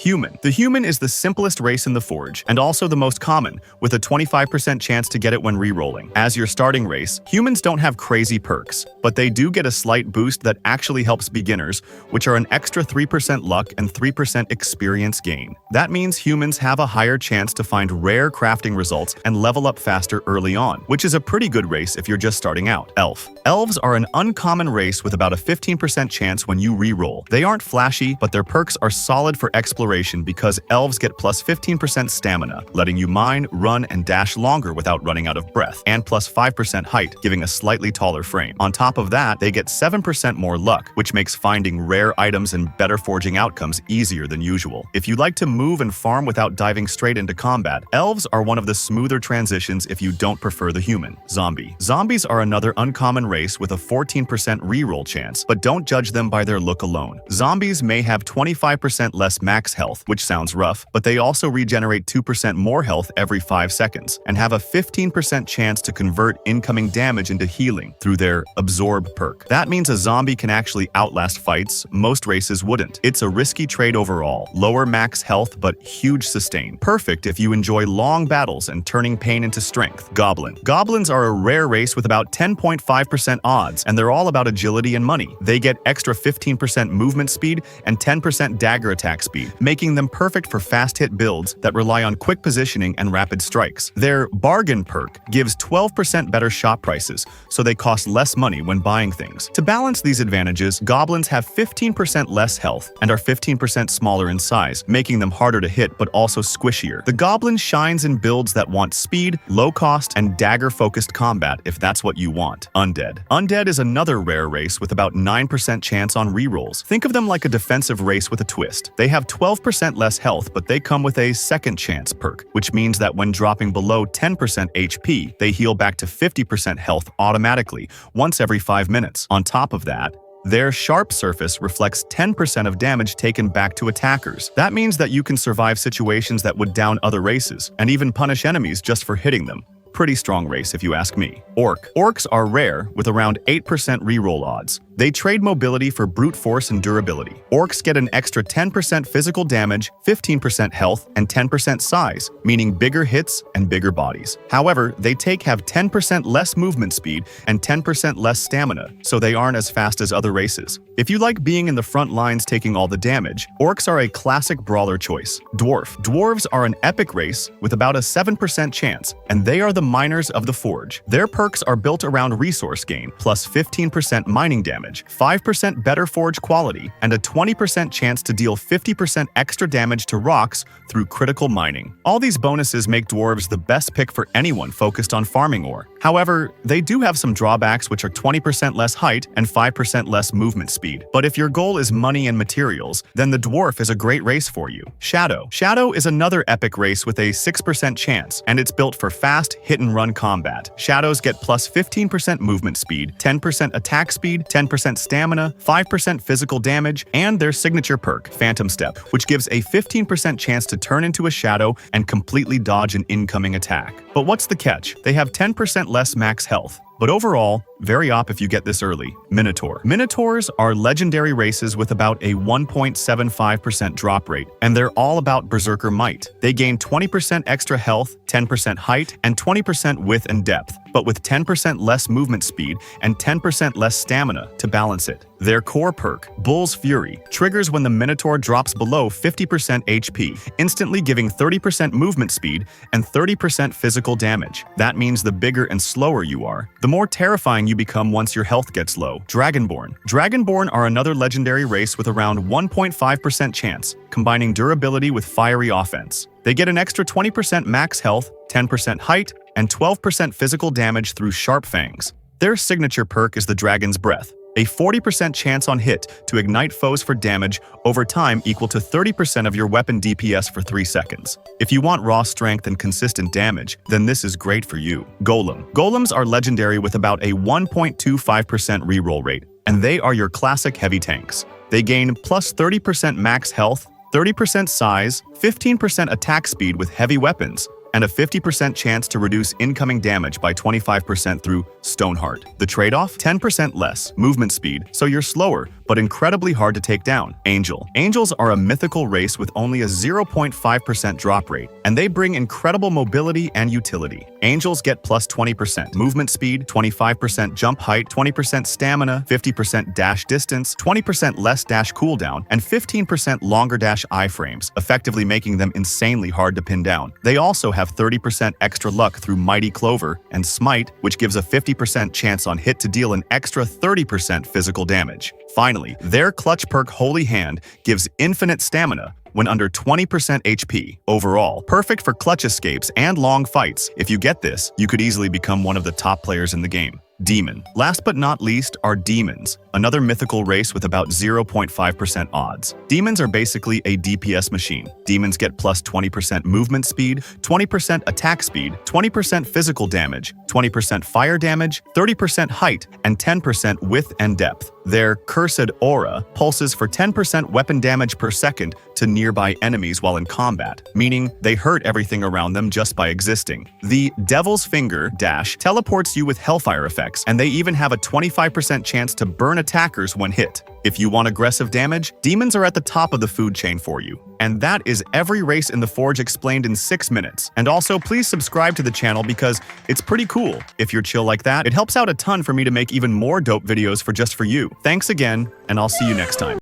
Human. The human is the simplest race in the Forge, and also the most common, with a 25% chance to get it when re-rolling. As your starting race, humans don't have crazy perks, but they do get a slight boost that actually helps beginners, which are an extra 3% luck and 3% experience gain. That means humans have a higher chance to find rare crafting results and level up faster early on, which is a pretty good race if you're just starting out. Elf. Elves are an uncommon race with about a 15% chance when you re-roll. They aren't flashy, but their perks are solid for exploration because elves get plus 15% stamina, letting you mine, run, and dash longer without running out of breath, and plus 5% height, giving a slightly taller frame. On top of that, they get 7% more luck, which makes finding rare items and better forging outcomes easier than usual. If you like to move and farm without diving straight into combat, elves are one of the smoother transitions if you don't prefer the human. Zombie. Zombies are another uncommon race with a 14% reroll chance, but don't judge them by their look alone. Zombies may have 25% less max health, which sounds rough, but they also regenerate 2% more health every 5 seconds, and have a 15% chance to convert incoming damage into healing through their Absorb perk. That means a zombie can actually outlast fights most races wouldn't. It's a risky trade overall, lower max health but huge sustain. Perfect if you enjoy long battles and turning pain into strength. Goblin. Goblins are a rare race with about 10.5% odds, and they're all about agility and money. They get extra 15% movement speed and 10% dagger attack speed, making them perfect for fast-hit builds that rely on quick positioning and rapid strikes. Their Bargain perk gives 12% better shop prices, so they cost less money when buying things. To balance these advantages, goblins have 15% less health and are 15% smaller in size, making them harder to hit but also squishier. The goblin shines in builds that want speed, low cost, and dagger-focused combat if that's what you want. Undead. Undead is another rare race with about 9% chance on rerolls. Think of them like a defensive race with a twist. They have 12% less health, but they come with a second chance perk, which means that when dropping below 10% HP, they heal back to 50% health automatically, once every 5 minutes. On top of that, their sharp surface reflects 10% of damage taken back to attackers. That means that you can survive situations that would down other races, and even punish enemies just for hitting them. Pretty strong race if you ask me. Orc. Orcs are rare with around 8% reroll odds. They trade mobility for brute force and durability. Orcs get an extra 10% physical damage, 15% health, and 10% size, meaning bigger hits and bigger bodies. However, they have 10% less movement speed and 10% less stamina, so they aren't as fast as other races. If you like being in the front lines taking all the damage, orcs are a classic brawler choice. Dwarf. Dwarves are an epic race with about a 7% chance, and they are the miners of the Forge. Their perks are built around resource gain, plus 15% mining damage, 5% better forge quality, and a 20% chance to deal 50% extra damage to rocks through critical mining. All these bonuses make dwarves the best pick for anyone focused on farming ore. However, they do have some drawbacks, which are 20% less height and 5% less movement speed. But if your goal is money and materials, then the dwarf is a great race for you. Shadow. Shadow is another epic race with a 6% chance, and it's built for fast hit-and-run combat. Shadows get plus 15% movement speed, 10% attack speed, 10% stamina, 5% physical damage, and their signature perk, Phantom Step, which gives a 15% chance to turn into a shadow and completely dodge an incoming attack. But what's the catch? They have 10% less max health. But overall, very op if you get this early. Minotaur. Minotaurs are legendary races with about a 1.75% drop rate, and they're all about berserker might. They gain 20% extra health, 10% height, and 20% width and depth, but with 10% less movement speed and 10% less stamina to balance it. Their core perk, Bull's Fury, triggers when the Minotaur drops below 50% HP, instantly giving 30% movement speed and 30% physical damage. That means the bigger and slower you are, the more terrifying you become once your health gets low. Dragonborn. Dragonborn are another legendary race with around 1.5% chance, combining durability with fiery offense. They get an extra 20% max health, 10% height, and 12% physical damage through sharp fangs. Their signature perk is the Dragon's Breath, a 40% chance on hit to ignite foes for damage over time equal to 30% of your weapon DPS for 3 seconds. If you want raw strength and consistent damage, then this is great for you. Golem. Golems are legendary with about a 1.25% reroll rate, and they are your classic heavy tanks. They gain plus 30% max health, 30% size, 15% attack speed with heavy weapons, and a 50% chance to reduce incoming damage by 25% through Stoneheart. The trade-off? 10% less movement speed, so you're slower, but incredibly hard to take down. Angel. Angels are a mythical race with only a 0.5% drop rate, and they bring incredible mobility and utility. Angels get plus 20% movement speed, 25% jump height, 20% stamina, 50% dash distance, 20% less dash cooldown, and 15% longer dash iframes, effectively making them insanely hard to pin down. They also have 30% extra luck through Mighty Clover and Smite, which gives a 50% chance on hit to deal an extra 30% physical damage. Finally, their clutch perk Holy Hand gives infinite stamina when under 20% HP. Overall, perfect for clutch escapes and long fights. If you get this, you could easily become one of the top players in the game. Demon. Last but not least are demons, another mythical race with about 0.5% odds. Demons are basically a DPS machine. Demons get plus 20% movement speed, 20% attack speed, 20% physical damage, 20% fire damage, 30% height, and 10% width and depth. Their cursed aura pulses for 10% weapon damage per second to nearby enemies while in combat, meaning they hurt everything around them just by existing. The Devil's Finger dash teleports you with Hellfire effects, and they even have a 25% chance to burn attackers when hit. If you want aggressive damage, demons are at the top of the food chain for you. And that is every race in the Forge explained in 6 minutes. And also, please subscribe to the channel because it's pretty cool. If you're chill like that, it helps out a ton for me to make even more dope videos for just for you. Thanks again, and I'll see you next time.